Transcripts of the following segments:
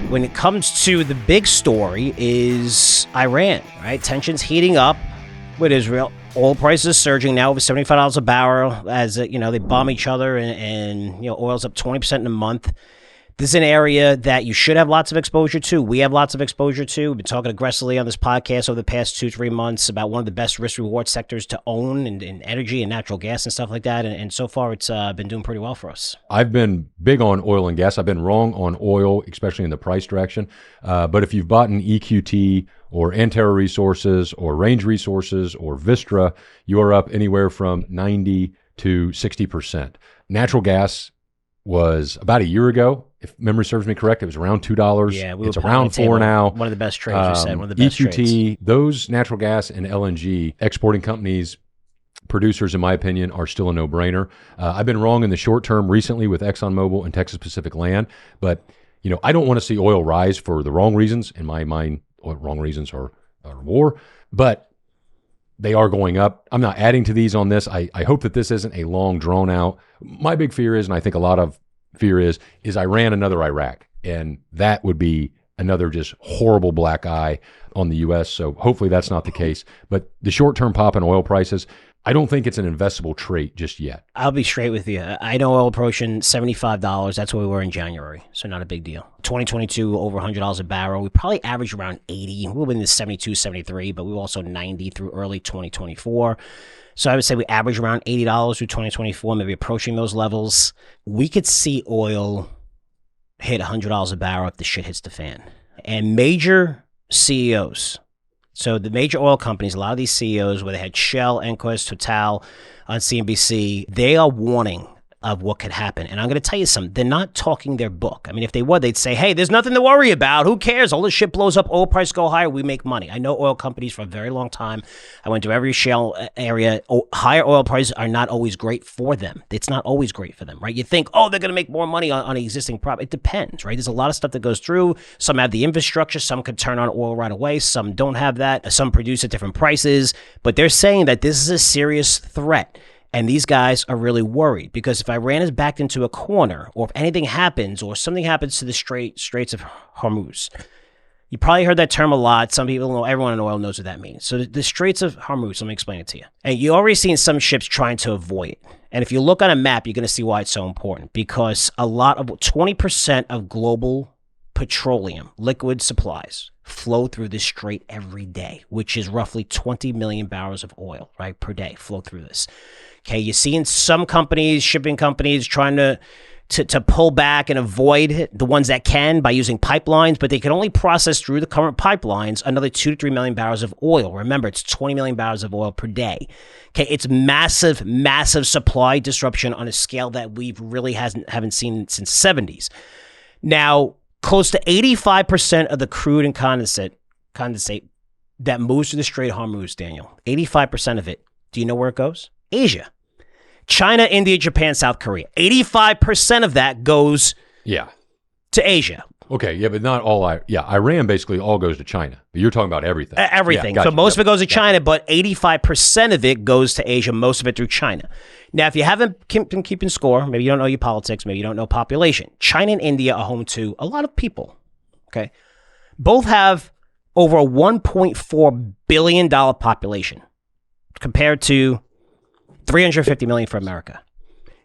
When it comes to the big story is Iran, right? Tensions heating up with Israel. Oil prices surging now over $75 a barrel as, they bomb each other and oil's up 20% in a month. This is an area that you should have lots of exposure to. We have lots of exposure to. We've been talking aggressively on this podcast over the past 2-3 months about one of the best risk-reward sectors to own in energy and natural gas and stuff like that. And so far, it's been doing pretty well for us. I've been big on oil and gas. I've been wrong on oil, especially in the price direction. But if you've bought an EQT or Antero Resources or Range Resources or Vistra, you are up anywhere from 90 to 60%. Natural gas was about a year ago, if memory serves me correct, it was around $2. Yeah, it's around $4 now. One of the best trades, you said. One of the best EQT, trades. Those natural gas and LNG exporting companies, producers, in my opinion, are still a no-brainer. I've been wrong in the short term recently with ExxonMobil and Texas Pacific Land, but I don't want to see oil rise for the wrong reasons. In my mind, wrong reasons are war, but they are going up. I'm not adding to these on this. I hope that this isn't a long drawn out. My big fear is, and I think a lot of fear is Iran another Iraq? And that would be another just horrible black eye on the U.S. So hopefully that's not the case. But the short-term pop in oil prices, I don't think it's an investable trait just yet. I'll be straight with you. I know oil approaching $75. That's where we were in January, so not a big deal. 2022, over $100 a barrel. We probably averaged around 80. We were in the 72, 73, but we were also 90 through early 2024. So I would say we average around $80 through 2024, maybe approaching those levels. We could see oil hit $100 a barrel if the shit hits the fan. And major CEOs, so the major oil companies, a lot of these CEOs, where they had Shell, Enquest, Total on CNBC, they are warning of what could happen. And I'm going to tell you something. They're not talking their book. I mean, if they were, they'd say, hey, there's nothing to worry about. Who cares? All this shit blows up. Oil prices go higher. We make money. I know oil companies for a very long time. I went to every shale area. Higher oil prices are not always great for them. It's not always great for them, right? You think, they're going to make more money on an existing prop. It depends, right? There's a lot of stuff that goes through. Some have the infrastructure. Some could turn on oil right away. Some don't have that. Some produce at different prices. But they're saying that this is a serious threat. And these guys are really worried because if Iran is backed into a corner, or if anything happens, or something happens to the Straits of Hormuz, you probably heard that term a lot. Some people know, everyone in oil knows what that means. So the Straits of Hormuz, let me explain it to you. And you already seen some ships trying to avoid it. And if you look on a map, you're going to see why it's so important, because a lot of 20% of global petroleum liquid supplies flow through this strait every day, which is roughly 20 million barrels of oil, right, per day flow through this. Okay, you're seeing some companies, shipping companies, trying to pull back and avoid the ones that can by using pipelines, but they can only process through the current pipelines another 2 to 3 million barrels of oil. Remember, it's 20 million barrels of oil per day. Okay, it's massive, massive supply disruption on a scale that we really haven't seen since the 70s. Now, close to 85% of the crude and condensate that moves through the Strait of Hormuz, Daniel, 85% of it, do you know where it goes? Asia. China, India, Japan, South Korea. 85% of that goes to Asia. Okay, yeah, but not all. Iran basically all goes to China. But you're talking about everything. Everything. Yeah, gotcha. So most of it goes to China, but 85% of it goes to Asia, most of it through China. Now, if you haven't been keeping score, maybe you don't know your politics, maybe you don't know population. China and India are home to a lot of people, okay? Both have over a $1.4 billion population compared to 350 million for America.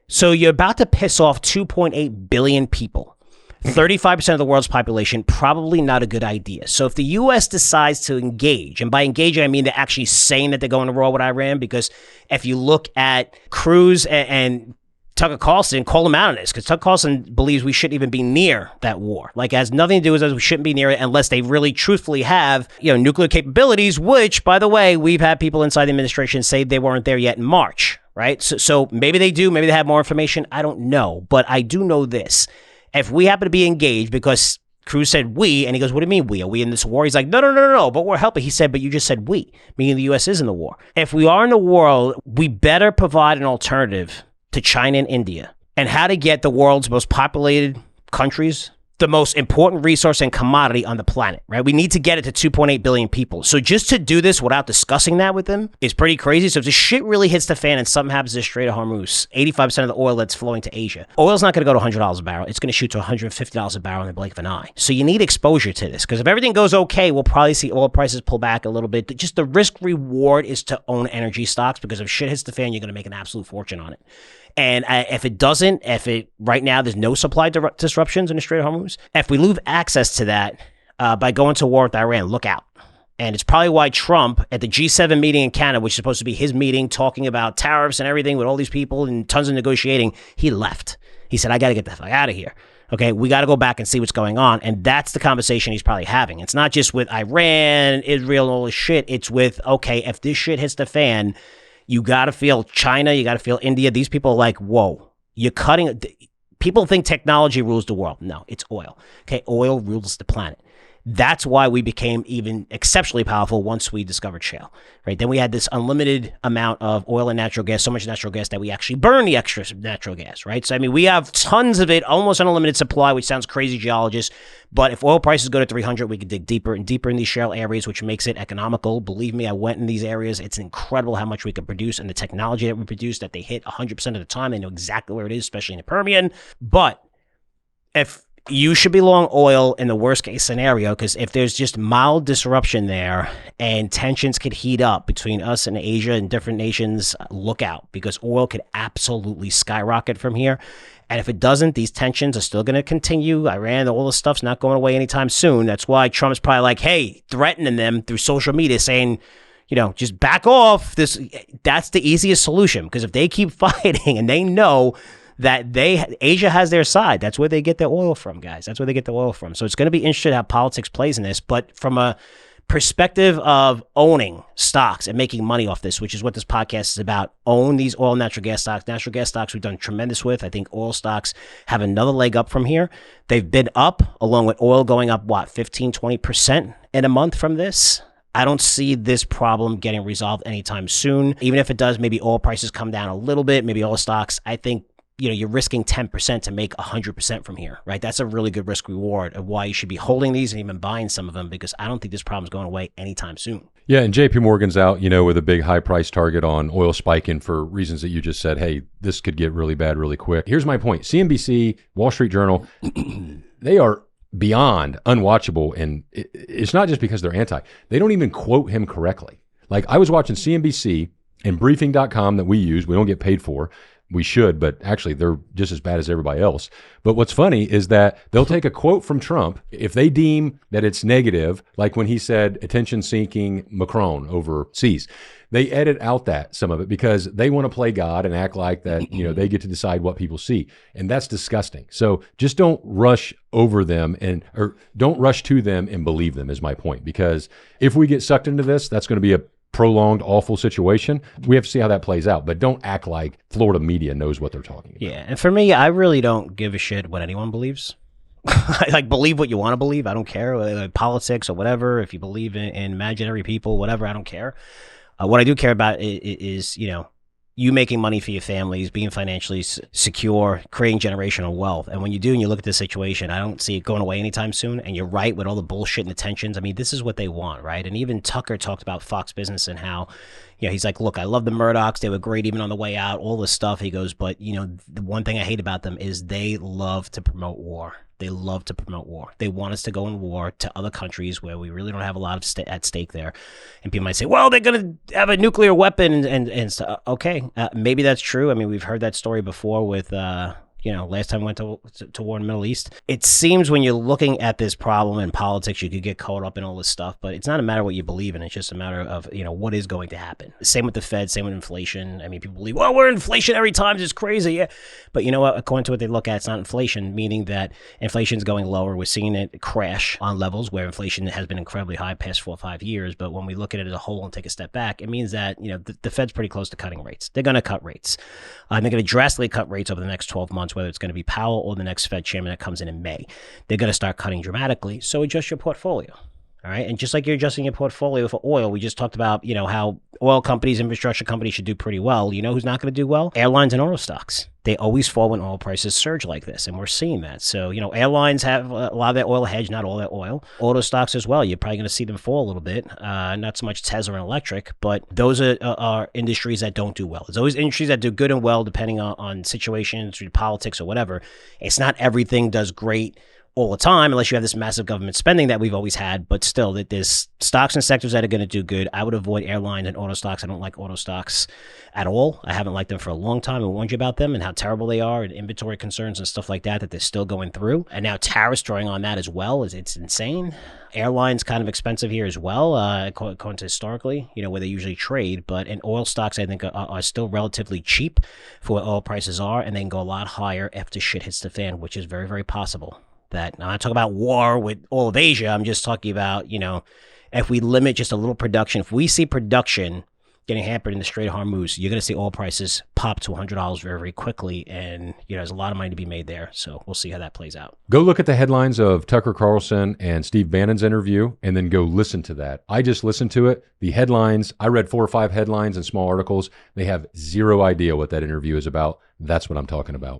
So you're about to piss off 2.8 billion people. 35% of the world's population, probably not a good idea. So if the U.S. decides to engage, and by engaging, I mean they're actually saying that they're going to war with Iran, because if you look at Cruz and Tucker Carlson, call them out on this, because Tucker Carlson believes we shouldn't even be near that war. Like, it has nothing to do with us. We shouldn't be near it unless they really truthfully have, nuclear capabilities, which, by the way, we've had people inside the administration say they weren't there yet in March, right? So maybe they do, maybe they have more information. I don't know. But I do know this. If we happen to be engaged, because Cruz said we, and he goes, what do you mean we? Are we in this war? He's like, no, but we're helping. He said, but you just said we, meaning the U.S. is in the war. If we are in the war, we better provide an alternative to China and India, and how to get the world's most populated countries the most important resource and commodity on the planet, right? We need to get it to 2.8 billion people. So just to do this without discussing that with them is pretty crazy. So if the shit really hits the fan and something happens to the Strait of Hormuz, 85% of the oil that's flowing to Asia, oil's not going to go to $100 a barrel. It's going to shoot to $150 a barrel in the blink of an eye. So you need exposure to this, because if everything goes okay, we'll probably see oil prices pull back a little bit. Just the risk reward is to own energy stocks, because if shit hits the fan, you're going to make an absolute fortune on it. And if it doesn't, right now there's no supply disruptions in the Strait of Hormuz, if we lose access to that by going to war with Iran, look out. And it's probably why Trump at the G7 meeting in Canada, which is supposed to be his meeting, talking about tariffs and everything with all these people and tons of negotiating, he left. He said, I got to get the fuck out of here. Okay, we got to go back and see what's going on. And that's the conversation he's probably having. It's not just with Iran, Israel, and all this shit. It's with, okay, if this shit hits the fan, you got to feel China, you got to feel India. These people are like, whoa, you're cutting. People think technology rules the world. No, it's oil. Okay, oil rules the planet. That's why we became even exceptionally powerful once we discovered shale, right? Then we had this unlimited amount of oil and natural gas, so much natural gas that we actually burn the extra natural gas, right? So, I mean, we have tons of it, almost unlimited supply, which sounds crazy, geologists. But if oil prices go to 300, we can dig deeper and deeper in these shale areas, which makes it economical. Believe me, I went in these areas. It's incredible how much we can produce, and the technology that we produce, that they hit 100% of the time. They know exactly where it is, especially in the Permian. But if you should be long oil in the worst case scenario, because if there's just mild disruption there and tensions could heat up between us and Asia and different nations, look out, because oil could absolutely skyrocket from here. And if it doesn't, these tensions are still going to continue. Iran, all this stuff's not going away anytime soon. That's why Trump's probably like, hey, threatening them through social media, saying, you know, just back off. That's the easiest solution, because if they keep fighting and they know that Asia has their side, that's where they get their oil from, guys. That's where they get the oil from. So it's going to be interesting how politics plays in this. But from a perspective of owning stocks and making money off this, which is what this podcast is about, own these oil and natural gas stocks. Natural gas stocks we've done tremendous with. I think oil stocks have another leg up from here. They've been up, along with oil going up, 15-20% in a month from this. I don't see this problem getting resolved anytime soon. Even if it does, maybe oil prices come down a little bit, maybe oil stocks. I think, you know, you're risking 10% to make 100% from here, right? That's a really good risk reward of why you should be holding these and even buying some of them, because I don't think this problem's going away anytime soon. Yeah, and JP Morgan's out, you know, with a big high price target on oil spiking for reasons that you just said. Hey, this could get really bad really quick. Here's my point. CNBC, Wall Street Journal, they are beyond unwatchable. And it's not just because they're anti. They don't even quote him correctly. Like, I was watching CNBC and briefing.com that we use. We don't get paid for. We should, but actually they're just as bad as everybody else. But what's funny is that they'll take a quote from Trump if they deem that it's negative, like when he said attention-seeking Macron overseas. They edit out some of it, because they want to play God and act like that, you know, they get to decide what people see. And that's disgusting. So just don't rush over them or don't rush to them and believe them, is my point. Because if we get sucked into this, that's going to be a prolonged, awful situation. We have to see how that plays out, but don't act like Florida media knows what they're talking about. Yeah, and for me, I really don't give a shit what anyone believes. Like, believe what you want to believe. I don't care, like, politics or whatever. If you believe in imaginary people, whatever, I don't care. What I do care about is, you know, you making money for your families, being financially secure, creating generational wealth. And when you do, and you look at this situation, I don't see it going away anytime soon. And you're right, with all the bullshit and the tensions. I mean, this is what they want, right? And even Tucker talked about Fox Business and how, you know, he's like, look, I love the Murdochs. They were great even on the way out, all this stuff. He goes, but, you know, the one thing I hate about them is they love to promote war. They love to promote war. They want us to go in war to other countries where we really don't have a lot of at stake there. And people might say, well, they're going to have a nuclear weapon and stuff. Okay, maybe that's true. I mean, we've heard that story before with, you know, last time we went to war in the Middle East. It seems when you're looking at this problem in politics, you could get caught up in all this stuff, but it's not a matter of what you believe in. It's just a matter of, you know, what is going to happen. Same with the Fed, same with inflation. I mean, people believe, well, we're inflationary times, it's crazy. Yeah. But you know what? According to what they look at, it's not inflation, meaning that inflation is going lower. We're seeing it crash on levels where inflation has been incredibly high past 4 or 5 years. But when we look at it as a whole and take a step back, it means that, you know, the Fed's pretty close to cutting rates. They're going to cut rates. They're going to drastically cut rates over the next 12 months, whether it's going to be Powell or the next Fed chairman that comes in May. They're going to start cutting dramatically. So adjust your portfolio. All right. And just like you're adjusting your portfolio for oil, we just talked about, how oil companies, infrastructure companies should do pretty well. You know who's not going to do well? Airlines and auto stocks. They always fall when oil prices surge like this. And we're seeing that. So, airlines have a lot of their oil hedged, not all their oil. Auto stocks as well. You're probably going to see them fall a little bit. Not so much Tesla and electric, but those are industries that don't do well. There's always industries that do good and well depending on situations, politics or whatever. It's not everything does great all the time, unless you have this massive government spending that we've always had. But still, that there's stocks and sectors that are going to do good. I would avoid airlines and auto stocks. I don't like auto stocks at all. I haven't liked them for a long time. I warned you about them and how terrible they are, and inventory concerns and stuff like that they're still going through. And now tariffs drawing on that as well. It's insane. Airlines kind of expensive here as well, according to historically, where they usually trade. But in oil stocks, I think are still relatively cheap for what oil prices are, and they can go a lot higher after shit hits the fan, which is very, very possible. That I'm not talking about war with all of Asia. I'm just talking about, if we limit just a little production, if we see production getting hampered in the Strait of Hormuz, you're going to see oil prices pop to $100 very, very quickly. And, there's a lot of money to be made there. So we'll see how that plays out. Go look at the headlines of Tucker Carlson and Steve Bannon's interview and then go listen to that. I just listened to it. The headlines, I read 4 or 5 headlines and small articles. They have zero idea what that interview is about. That's what I'm talking about.